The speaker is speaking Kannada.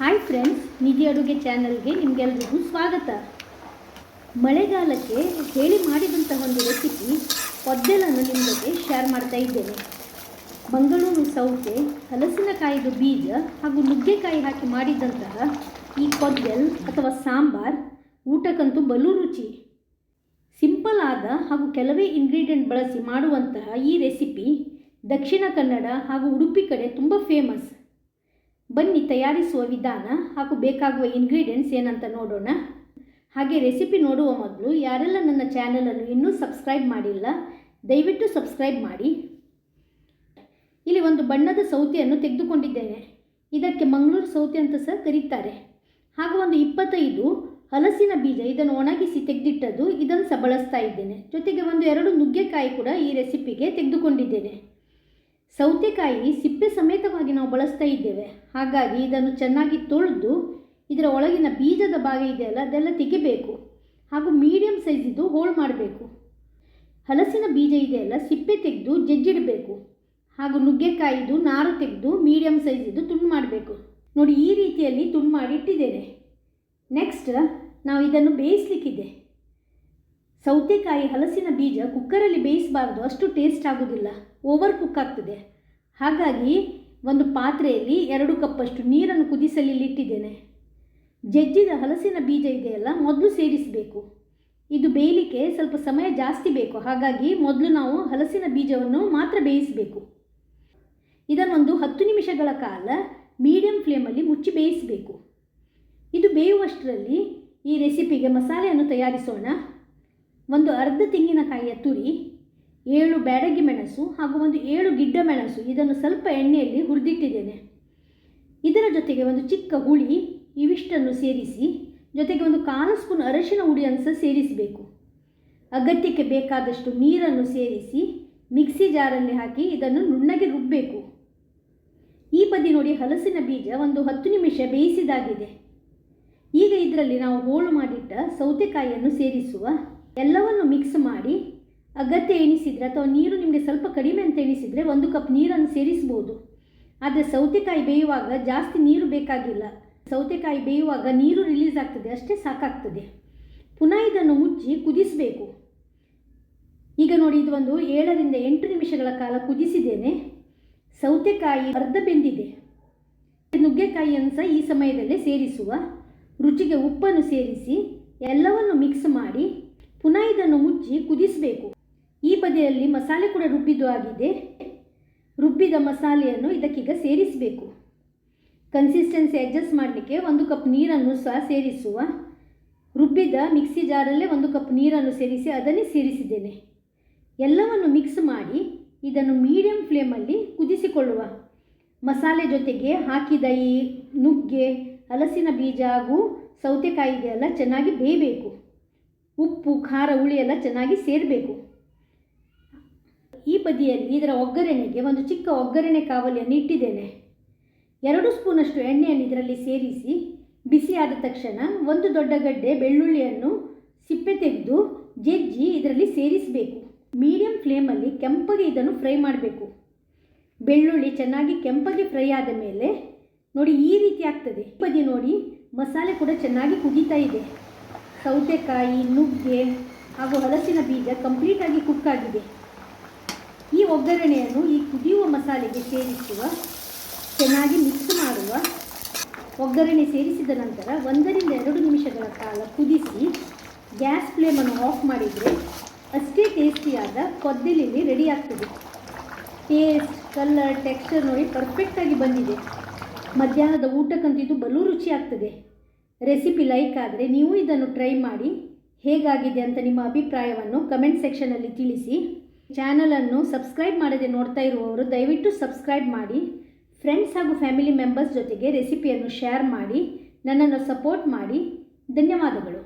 ಹಾಯ್ ಫ್ರೆಂಡ್ಸ್, ನಿಧಿ ಅಡುಗೆ ಚಾನಲ್ಗೆ ನಿಮಗೆಲ್ಲರಿಗೂ ಸ್ವಾಗತ. ಮಳೆಗಾಲಕ್ಕೆ ಹೇಳಿ ಮಾಡಿದಂತಹ ಒಂದು ರೆಸಿಪಿ ಕೊದ್ದೆಲನ್ನು ನಿಮ್ಮ ಜೊತೆ ಶೇರ್ ಮಾಡ್ತಾ ಇದ್ದೇನೆ. ಮಂಗಳೂರು ಸೌತೆ, ಹಲಸಿನಕಾಯಿದು ಬೀಜ ಹಾಗೂ ನುಗ್ಗೆಕಾಯಿ ಹಾಕಿ ಮಾಡಿದಂತಹ ಈ ಕೊದ್ದೆಲ್ ಅಥವಾ ಸಾಂಬಾರ್ ಊಟಕ್ಕಂತೂ ಬಲು ರುಚಿ. ಸಿಂಪಲ್ ಆದ ಹಾಗೂ ಕೆಲವೇ ಇಂಗ್ರೀಡಿಯೆಂಟ್ ಬಳಸಿ ಮಾಡುವಂತಹ ಈ ರೆಸಿಪಿ ದಕ್ಷಿಣ ಕನ್ನಡ ಹಾಗೂ ಉಡುಪಿ ಕಡೆ ತುಂಬ ಫೇಮಸ್. ಬನ್ನಿ ತಯಾರಿಸುವ ವಿಧಾನ ಹಾಗೂ ಬೇಕಾಗುವ ಇಂಗ್ರೀಡಿಯೆಂಟ್ಸ್ ಏನಂತ ನೋಡೋಣ. ಹಾಗೆ ರೆಸಿಪಿ ನೋಡುವ ಮೊದಲು ಯಾರೆಲ್ಲ ನನ್ನ ಚಾನಲನ್ನು ಇನ್ನೂ ಸಬ್ಸ್ಕ್ರೈಬ್ ಮಾಡಿಲ್ಲ, ದಯವಿಟ್ಟು ಸಬ್ಸ್ಕ್ರೈಬ್ ಮಾಡಿ. ಇಲ್ಲಿ ಒಂದು ಬಣ್ಣದ ಸೌತೆಯನ್ನು ತೆಗೆದುಕೊಂಡಿದ್ದೇನೆ. ಇದಕ್ಕೆ ಮಂಗಳೂರು ಸೌತೆ ಅಂತ ಸಹ ಕರೀತಾರೆ. ಹಾಗೂ ಒಂದು 25 ಹಲಸಿನ ಬೀಜ, ಇದನ್ನು ಒಣಗಿಸಿ ತೆಗೆದಿಟ್ಟದ್ದು, ಇದನ್ನು ಸಹ ಬಳಸ್ತಾ ಇದ್ದೇನೆ. ಜೊತೆಗೆ 2 ನುಗ್ಗೆಕಾಯಿ ಕೂಡ ಈ ರೆಸಿಪಿಗೆ ತೆಗೆದುಕೊಂಡಿದ್ದೇನೆ. ಸೌತೆಕಾಯಿ ಸಿಪ್ಪೆ ಸಮೇತವಾಗಿ ನಾವು ಬಳಸ್ತಾ ಇದ್ದೇವೆ. ಹಾಗಾಗಿ ಇದನ್ನು ಚೆನ್ನಾಗಿ ತೊಳೆದು ಇದರ ಒಳಗಿನ ಬೀಜದ ಭಾಗ ಇದೆಯಲ್ಲ ಅದೆಲ್ಲ ತೆಗಿಬೇಕು. ಹಾಗೂ ಮೀಡಿಯಮ್ ಸೈಜಿದ್ದು ಹೋಳು ಮಾಡಬೇಕು. ಹಲಸಿನ ಬೀಜ ಇದೆಯಲ್ಲ ಸಿಪ್ಪೆ ತೆಗೆದು ಜಜ್ಜಿಡಬೇಕು. ಹಾಗೂ ನುಗ್ಗೆಕಾಯಿದು ನಾರು ತೆಗೆದು ಮೀಡಿಯಮ್ ಸೈಜಿದ್ದು ತುಂಡು ಮಾಡಬೇಕು. ನೋಡಿ, ಈ ರೀತಿಯಲ್ಲಿ ತುಂಡು ಮಾಡಿ ಇಟ್ಟಿದ್ದೇನೆ. ನೆಕ್ಸ್ಟ್ ನಾವು ಇದನ್ನು ಬೇಯಿಸಲಿಕ್ಕಿದೆ. ಸೌತೆಕಾಯಿ ಹಲಸಿನ ಬೀಜ ಕುಕ್ಕರಲ್ಲಿ ಬೇಯಿಸಬಾರ್ದು, ಅಷ್ಟು ಟೇಸ್ಟ್ ಆಗೋದಿಲ್ಲ, ಓವರ್ ಕುಕ್ ಆಗ್ತದೆ. ಹಾಗಾಗಿ ಒಂದು ಪಾತ್ರೆಯಲ್ಲಿ 2 ಕಪ್ಪಷ್ಟು ನೀರನ್ನು ಕುದಿಸಲಿಟ್ಟಿದ್ದೇನೆ. ಜಜ್ಜಿದ ಹಲಸಿನ ಬೀಜ ಇದೆಯಲ್ಲ ಮೊದಲು ಸೇರಿಸಬೇಕು. ಇದು ಬೇಯಲಿಕ್ಕೆ ಸ್ವಲ್ಪ ಸಮಯ ಜಾಸ್ತಿ ಬೇಕು. ಹಾಗಾಗಿ ಮೊದಲು ನಾವು ಹಲಸಿನ ಬೀಜವನ್ನು ಮಾತ್ರ ಬೇಯಿಸಬೇಕು. ಇದನ್ನೊಂದು 10 ನಿಮಿಷಗಳ ಕಾಲ ಮೀಡಿಯಂ ಫ್ಲೇಮಲ್ಲಿ ಮುಚ್ಚಿ ಬೇಯಿಸಬೇಕು. ಇದು ಬೇಯುವಷ್ಟರಲ್ಲಿ ಈ ರೆಸಿಪಿಗೆ ಮಸಾಲೆಯನ್ನು ತಯಾರಿಸೋಣ. ಒಂದು ಅರ್ಧ ತೆಂಗಿನಕಾಯಿಯ ತುರಿ, 7 ಬ್ಯಾಡಗಿ ಮೆಣಸು ಹಾಗೂ 7 ಗಿಡ್ಡ ಮೆಣಸು, ಇದನ್ನು ಸ್ವಲ್ಪ ಎಣ್ಣೆಯಲ್ಲಿ ಹುರಿದಿಟ್ಟಿದ್ದೇನೆ. ಇದರ ಜೊತೆಗೆ ಒಂದು ಚಿಕ್ಕ ಹುಳಿ, ಇವಿಷ್ಟನ್ನು ಸೇರಿಸಿ ಜೊತೆಗೆ 1/4 ಸ್ಪೂನ್ ಅರಿಶಿನ ಹುಡಿಯನ್ನು ಸಹ ಸೇರಿಸಬೇಕು. ಅಗತ್ಯಕ್ಕೆ ಬೇಕಾದಷ್ಟು ನೀರನ್ನು ಸೇರಿಸಿ ಮಿಕ್ಸಿ ಜಾರಲ್ಲಿ ಹಾಕಿ ಇದನ್ನು ನುಣ್ಣಗೆ ರುಬ್ಬಬೇಕು. ಈ ಬದಿ ನೋಡಿ, ಹಲಸಿನ ಬೀಜ ಒಂದು 10 ನಿಮಿಷ ಬೇಯಿಸಿದಾಗಿದೆ. ಈಗ ಇದರಲ್ಲಿ ನಾವು ಹೋಳು ಮಾಡಿಟ್ಟ ಸೌತೆಕಾಯಿಯನ್ನು ಸೇರಿಸುವ. ಎಲ್ಲವನ್ನು ಮಿಕ್ಸ್ ಮಾಡಿ ಅಗತ್ಯ ಎಣಿಸಿದರೆ ಅಥವಾ ನೀರು ನಿಮಗೆ ಸ್ವಲ್ಪ ಕಡಿಮೆ ಅಂತ ಎಣಿಸಿದರೆ 1 ಕಪ್ ನೀರನ್ನು ಸೇರಿಸ್ಬೋದು. ಆದರೆ ಸೌತೆಕಾಯಿ ಬೇಯುವಾಗ ಜಾಸ್ತಿ ನೀರು ಬೇಕಾಗಿಲ್ಲ. ಸೌತೆಕಾಯಿ ಬೇಯುವಾಗ ನೀರು ರಿಲೀಸ್ ಆಗ್ತದೆ, ಅಷ್ಟೇ ಸಾಕಾಗ್ತದೆ. ಪುನಃ ಇದನ್ನು ಮುಚ್ಚಿ ಕುದಿಸಬೇಕು. ಈಗ ನೋಡಿ, ಇದು ಒಂದು 7 ರಿಂದ 8 ನಿಮಿಷಗಳ ಕಾಲ ಕುದಿಸಿದ್ದೇನೆ. ಸೌತೆಕಾಯಿ ಅರ್ಧ ಬೆಂದಿದೆ. ನುಗ್ಗೆಕಾಯಿಯನ್ನು ಸಹ ಈ ಸಮಯದಲ್ಲೇ ಸೇರಿಸುವ. ರುಚಿಗೆ ಉಪ್ಪನ್ನು ಸೇರಿಸಿ ಎಲ್ಲವನ್ನು ಮಿಕ್ಸ್ ಮಾಡಿ ಪುನಃ ಇದನ್ನು ಮುಚ್ಚಿ ಕುದಿಸಬೇಕು. ಈ ಬದಿಯಲ್ಲಿ ಮಸಾಲೆ ಕೂಡ ರುಬ್ಬಿದ್ದು ಆಗಿದೆ. ರುಬ್ಬಿದ ಮಸಾಲೆಯನ್ನು ಇದಕ್ಕೀಗ ಸೇರಿಸಬೇಕು. ಕನ್ಸಿಸ್ಟೆನ್ಸಿ ಅಡ್ಜಸ್ಟ್ ಮಾಡಲಿಕ್ಕೆ 1 ಕಪ್ ನೀರನ್ನು ಸಹ ಸೇರಿಸುವ. ರುಬ್ಬಿದ ಮಿಕ್ಸಿ ಜಾರಲ್ಲೇ 1 ಕಪ್ ನೀರನ್ನು ಸೇರಿಸಿ ಅದನ್ನೇ ಸೇರಿಸಿದ್ದೇನೆ. ಎಲ್ಲವನ್ನು ಮಿಕ್ಸ್ ಮಾಡಿ ಇದನ್ನು ಮೀಡಿಯಂ ಫ್ಲೇಮಲ್ಲಿ ಕುದಿಸಿಕೊಳ್ಳುವ. ಮಸಾಲೆ ಜೊತೆಗೆ ಹಾಕಿದ ಈ ನುಗ್ಗೆ, ಹಲಸಿನ ಬೀಜ ಹಾಗೂ ಸೌತೆಕಾಯಿ ಇದೆಯಲ್ಲ ಚೆನ್ನಾಗಿ ಬೇಯಬೇಕು. ಉಪ್ಪು, ಖಾರ, ಹುಳಿ ಎಲ್ಲ ಚೆನ್ನಾಗಿ ಸೇರಬೇಕು. ಈ ಬದಿಯಲ್ಲಿ ಇದರ ಒಗ್ಗರಣೆಗೆ ಒಂದು ಚಿಕ್ಕ ಒಗ್ಗರಣೆ ಕಾವಲಿಯನ್ನು ಇಟ್ಟಿದ್ದೇನೆ. 2 ಸ್ಪೂನಷ್ಟು ಎಣ್ಣೆಯನ್ನು ಇದರಲ್ಲಿ ಸೇರಿಸಿ ಬಿಸಿಯಾದ ತಕ್ಷಣ 1 ದೊಡ್ಡ ಗಡ್ಡೆ ಬೆಳ್ಳುಳ್ಳಿಯನ್ನು ಸಿಪ್ಪೆ ತೆಗೆದು ಜಜ್ಜಿ ಇದರಲ್ಲಿ ಸೇರಿಸಬೇಕು. ಮೀಡಿಯಂ ಫ್ಲೇಮಲ್ಲಿ ಕೆಂಪಗೆ ಇದನ್ನು ಫ್ರೈ ಮಾಡಬೇಕು. ಬೆಳ್ಳುಳ್ಳಿ ಚೆನ್ನಾಗಿ ಕೆಂಪಗೆ ಫ್ರೈ ಆದ ಮೇಲೆ ನೋಡಿ ಈ ರೀತಿ ಆಗ್ತದೆ. ಈ ಬದಿ ನೋಡಿ, ಮಸಾಲೆ ಕೂಡ ಚೆನ್ನಾಗಿ ಕುದೀತಾ ಇದೆ. ಸೌತೆಕಾಯಿ, ನುಗ್ಗೆ ಹಾಗೂ ಹಲಸಿನ ಬೀಜ ಕಂಪ್ಲೀಟಾಗಿ ಕುಕ್ ಆಗಿದೆ. ಈ ಒಗ್ಗರಣೆಯನ್ನು ಈ ಕುದಿಯುವ ಮಸಾಲೆಗೆ ಸೇರಿಸುವ. ಚೆನ್ನಾಗಿ ಮಿಕ್ಸ್ ಮಾಡುವ. ಒಗ್ಗರಣೆ ಸೇರಿಸಿದ ನಂತರ 1 ರಿಂದ 2 ನಿಮಿಷಗಳ ಕಾಲ ಕುದಿಸಿ ಗ್ಯಾಸ್ ಫ್ಲೇಮನ್ನು ಆಫ್ ಮಾಡಿದರೆ ಅಷ್ಟೇ ಟೇಸ್ಟಿಯಾದ ಕೊದ್ದೆಲಿ ರೆಡಿ ಆಗ್ತದೆ. ಟೇಸ್ಟ್, ಕಲರ್, ಟೆಕ್ಸ್ಚರ್ ನೋಡಿ ಪರ್ಫೆಕ್ಟಾಗಿ ಬಂದಿದೆ. ಮಧ್ಯಾಹ್ನದ ಊಟಕ್ಕಂತೂ ಇದು ಬಲು ರುಚಿ ಆಗ್ತದೆ. ರೆಸಿಪಿ ಲೈಕ್ ಆದರೆ ನೀವು ಇದನ್ನು ಟ್ರೈ ಮಾಡಿ. ಹೇಗಾಗಿದೆ ಅಂತ ನಿಮ್ಮ ಅಭಿಪ್ರಾಯವನ್ನು ಕಮೆಂಟ್ ಸೆಕ್ಷನಲ್ಲಿ ತಿಳಿಸಿ. ಚಾನಲನ್ನು ಸಬ್ಸ್ಕ್ರೈಬ್ ಮಾಡದೆ ನೋಡ್ತಾ ಇರುವವರು ದಯವಿಟ್ಟು ಸಬ್ಸ್ಕ್ರೈಬ್ ಮಾಡಿ. ಫ್ರೆಂಡ್ಸ್ ಹಾಗೂ ಫ್ಯಾಮಿಲಿ ಮೆಂಬರ್ಸ್ ಜೊತೆಗೆ ರೆಸಿಪಿಯನ್ನು ಶೇರ್ ಮಾಡಿ ನನ್ನನ್ನು ಸಪೋರ್ಟ್ ಮಾಡಿ. ಧನ್ಯವಾದಗಳು.